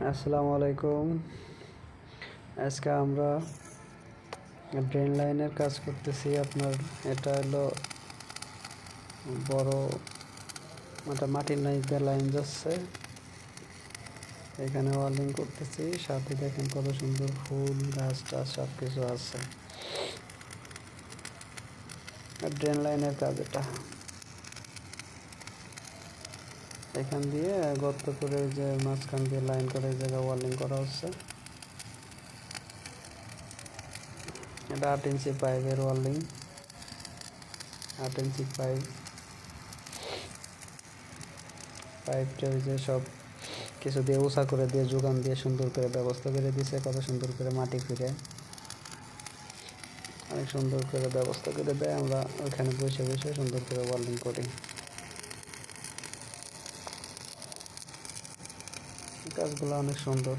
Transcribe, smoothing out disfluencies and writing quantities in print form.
আসসালামু আলাইকুম। আজকে আমরা ড্রেন লাইনের কাজ করতেছি। আপনার এটা হলো বড় মাটির লাইন লাইন যাচ্ছে, এখানে ওয়ার্লিং করতেছি। সাথে দেখেন কত সুন্দর ফুল গাছ টাছ সব কিছু আছে। ড্রেন লাইনের কাজ এটা। এখান দিয়ে গর্ত করে যে মাঝখান দিয়ে লাইন করে এই জায়গায় ওয়ার্লিং করা হচ্ছে। এটা 8 ইঞ্চি পাইপের ওয়ার্লিং, 8 ইঞ্চি পাইপটা ওই যে সব কিছু দিয়ে উঁচা করে দিয়ে যোগান দিয়ে সুন্দর করে ব্যবস্থা করে দিছে। কত সুন্দর করে মাটি ফিরে অনেক সুন্দর করে ব্যবস্থা করে দেয়। আমরা ওইখানে বসে বসে সুন্দর করে ওয়েল্ডিং করি। কাজগুলো অনেক সুন্দর।